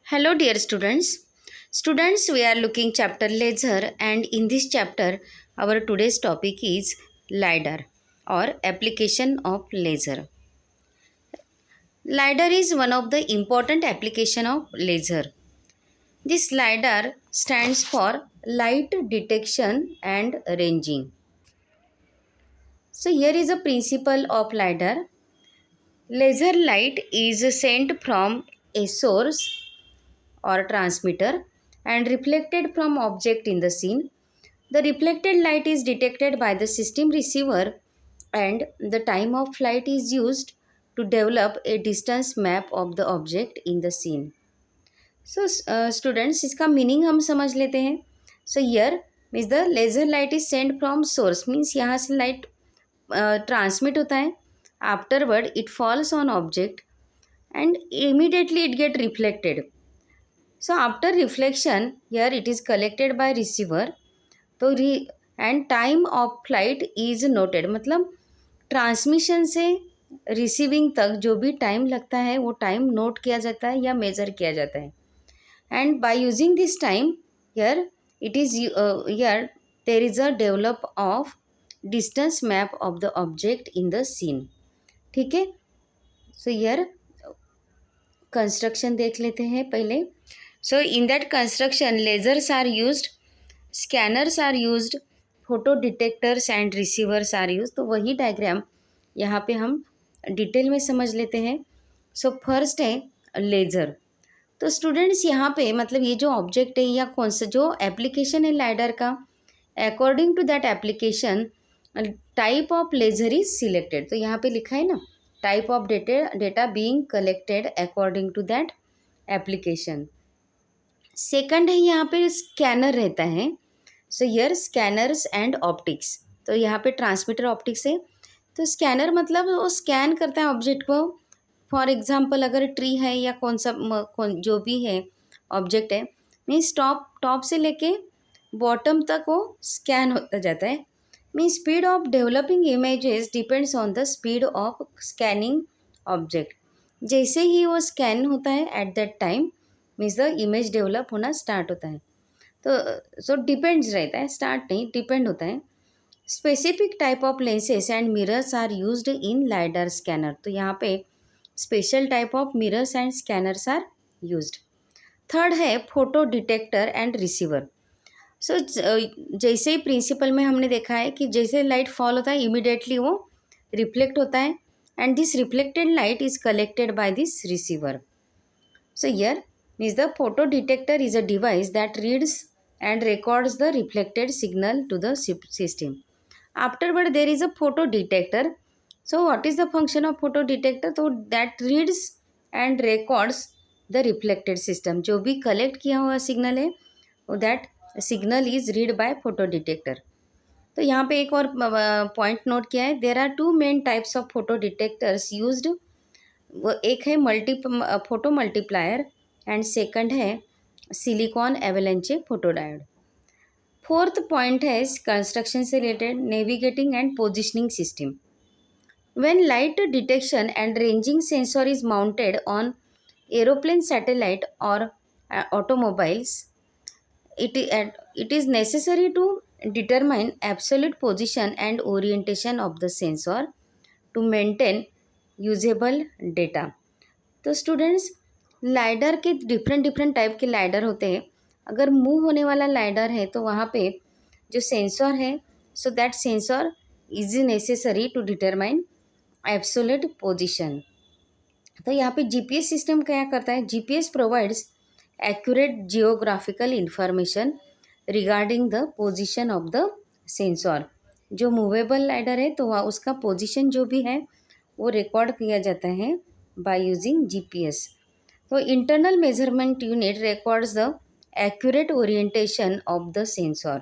Hello dear students. Students, we are looking chapter laser, and in this chapter our today's topic is LiDAR or application of laser. LiDAR is one of the important application of laser. This LiDAR stands for light detection and ranging. So here is a principle of LiDAR. Laser light is sent from a source or transmitter and reflected from object in the scene. The reflected light is detected by the system receiver and the time of flight is used to develop a distance map of the object in the scene. So students, इसका meaning हम समझ लेते हैं. So here means the laser light is sent from source means यहाँ से light transmit होता है. Afterward it falls on object and immediately it get reflected. So after reflection, here it is collected by receiver. तो and time of flight is noted, मतलब transmission से receiving तक जो भी टाइम लगता है वो टाइम नोट किया जाता है या मेजर किया जाता है. And by using this time here it is here there is a develop of distance map of the object in the scene. ठीक है. सो हियर कंस्ट्रक्शन देख लेते हैं पहले. So in that construction lasers are used, scanners are used, photo detectors and receivers are use. तो वही diagram यहाँ पे हम डिटेल में समझ लेते हैं. सो फर्स्ट है लेज़र. तो स्टूडेंट्स यहाँ पे मतलब ये जो ऑब्जेक्ट है या कौन सा जो एप्लीकेशन है लाइडर का, according to that application type of laser is selected. तो यहाँ पे लिखा है ना, type of data being collected according to that application. Second है यहाँ पे स्कैनर रहता है. So here scanners and optics. तो यहाँ पे ट्रांसमीटर ऑप्टिक्स है. तो स्कैनर मतलब वो स्कैन करता है ऑब्जेक्ट को. फॉर एग्जांपल अगर ट्री है या जो भी है ऑब्जेक्ट है मीन्स टॉप से लेके बॉटम तक वो स्कैन होता जाता है. Means speed of developing images depends on the speed of scanning object. जैसे ही वो स्कैन होता है at that time means the image develop होना स्टार्ट होता है. तो सो डिपेंड्स रहता है, स्टार्ट नहीं, डिपेंड होता है. Specific type of lenses and mirrors are used in lidar scanner. तो यहाँ पे special type of mirrors and scanners are used. Third है photo detector and receiver. So जैसे ही प्रिंसिपल में हमने देखा है कि जैसे लाइट फॉल होता है इमिडिएटली वो रिफ्लेक्ट होता है and this reflected light is collected by this receiver. So here means the photo detector is a device that reads and records the reflected signal to the system. Afterward there is a photo detector. So what is the function of photo detector? So that reads and records the reflected system. जो भी collect किया हुआ signal है that signal is read by photo detector. तो यहाँ पे एक और पॉइंट नोट किया है. There are two main types of photo detectors used. एक है फोटो मल्टीप्लायर एंड सेकंड है silicon avalanche photodiode. Fourth point है कंस्ट्रक्शन से related navigating and positioning system. When light detection and ranging sensor is mounted on aeroplane, satellite और automobiles, it is necessary to determine absolute position and orientation of the sensor to maintain usable data. तो students lidar के different type के lidar होते हैं. अगर move होने वाला lidar है तो वहाँ पे जो सेंसर है so that sensor is necessary to determine absolute position. तो यहाँ पे जीपीएस सिस्टम क्या करता है? GPS provides accurate geographical information regarding the position of the sensor. जो मूवेबल लाइडर है तो वहाँ उसका पोजीशन जो भी है वो रिकॉर्ड किया जाता है बाय यूजिंग जीपीएस. तो internal measurement unit records the accurate orientation of the sensor.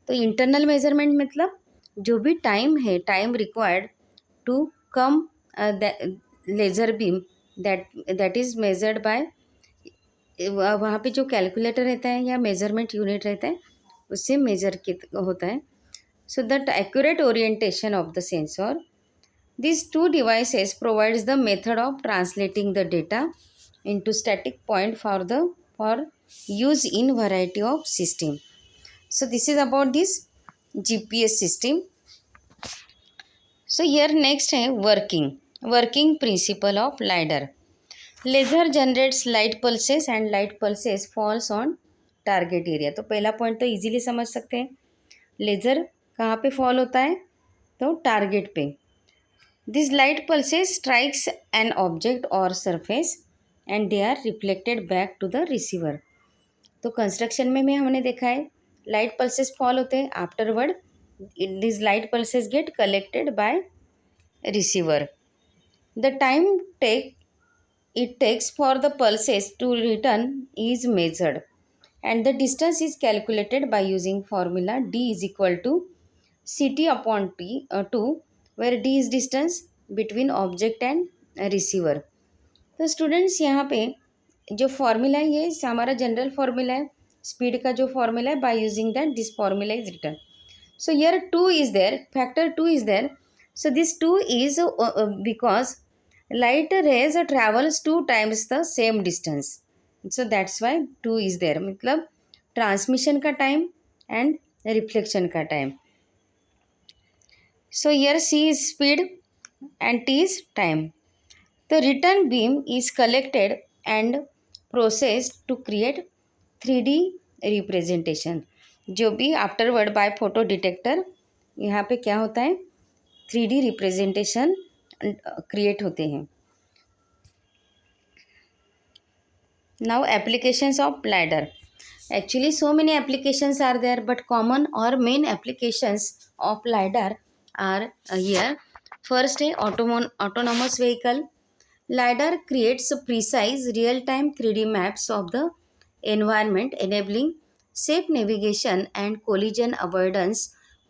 तो इंटरनल मेजरमेंट मतलब जो भी टाइम है, time required to come laser beam that is measured by, वहाँ पे जो कैलकुलेटर रहता है या मेजरमेंट यूनिट रहता है उससे मेजर होता है. So that accurate orientation of the sensor. These two devices provides the method of translating the data into static point for use in variety of system. So this is about this GPS system. So here next है working principle of LiDAR. Laser generates light pulses and light pulses falls on target area. तो पहला point तो easily समझ सकते हैं. Laser कहाँ पे fall होता है? तो टारगेट पे. This light pulses strikes an object और surface and they are reflected back to the receiver. तो कंस्ट्रक्शन में हमने देखा है लाइट पल्सेस फॉल होते हैं. Afterward this light pulses get collected by receiver. The time it takes for the pulses to return is measured and the distance is calculated by using formula d is equal to ct upon t 2 where d is distance between object and receiver. तो students यहाँ पे जो formula है ये हमारा general formula है. Speed का जो फार्मूला है by using that this formula is return. So here 2 is there, factor 2 is there. So this 2 is because light rays travels 2 times the same distance. So that's why 2 is there. मतलब transmission का time and reflection का time. So here C is speed and T is time. The return beam is collected and processed to create 3D representation. जो भी afterward bye photo detector यहाँ पे क्या होता है 3D रिप्रेजेंटेशन क्रिएट होते हैं. Now applications of LiDAR. Actually so many applications are there but common और main applications of LiDAR are here. First है autonomous vehicle. LiDAR creates precise real-time 3D maps of the environment enabling safe navigation and collision avoidance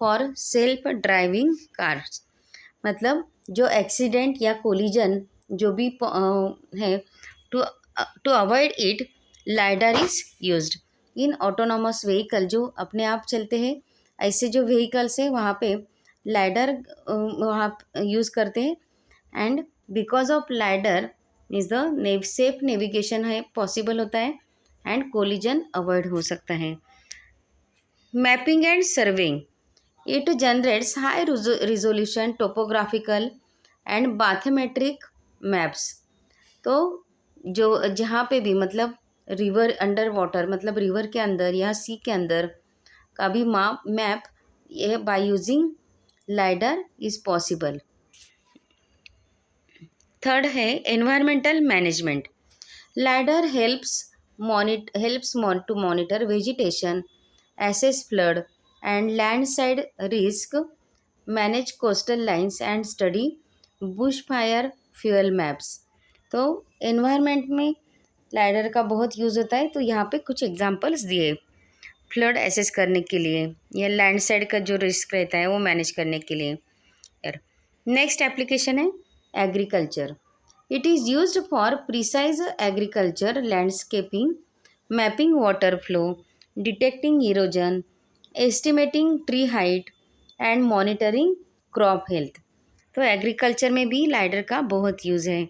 for self driving cars. मतलब जो accident या collision जो भी है to avoid it LiDAR is used in autonomous vehicle. जो अपने आप चलते हैं ऐसे जो व्हीकल्स है वहाँ पे LiDAR वहाँ यूज़ करते हैं. And because of LiDAR means the safe navigation है पॉसिबल होता है एंड कोलिजन अवॉइड हो सकता है. Mapping and surveying. It generates high resolution topographical and bathymetric maps. तो जो जहाँ पे भी मतलब रिवर अंडर वाटर मतलब रिवर के अंदर या सी के अंदर का भी मैप ये by using LiDAR is possible. Third है environmental management. LiDAR helps to monitor vegetation, assess flood and landside risk, manage coastal lines and study bushfire fuel maps. तो एनवायरनमेंट में LiDAR का बहुत यूज़ होता है. तो यहाँ पे कुछ एग्जांपल्स दिए फ्लड एसेस करने के लिए या लैंडसाइड का जो रिस्क रहता है वो मैनेज करने के लिए. नेक्स्ट एप्लीकेशन है agriculture. It is used for precise agriculture, landscaping, mapping water flow, detecting erosion, estimating tree height and monitoring crop health. तो एग्रीकल्चर में भी LiDAR का बहुत यूज़ है.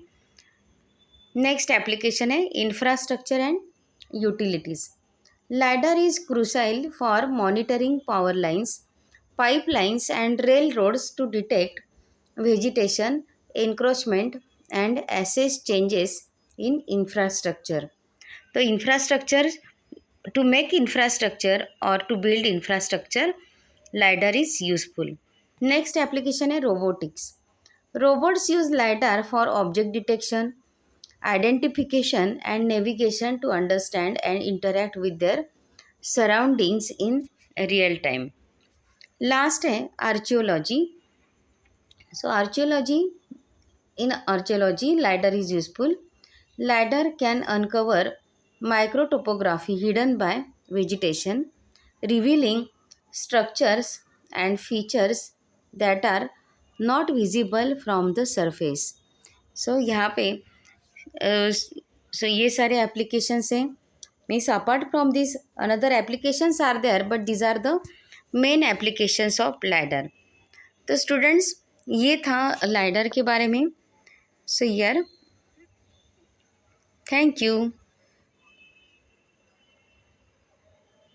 नेक्स्ट एप्लीकेशन है infrastructure and utilities. LiDAR is crucial for monitoring power lines, pipelines and railroads to detect vegetation, encroachment and assess changes in infrastructure. तो infrastructure to make infrastructure or to build infrastructure LiDAR is useful. Next application है robotics. Robots use LiDAR for object detection, identification and navigation to understand and interact with their surroundings in real time. Last है archaeology. So archaeology. In archaeology, LiDAR is useful. LiDAR can uncover microtopography hidden by vegetation, revealing structures and features that are not visible from the surface. So यहाँ पे ये सारे applications हैं. Means apart from this, another applications are there, but these are the main applications of LiDAR. तो students ये था LiDAR के बारे में. So here, thank you.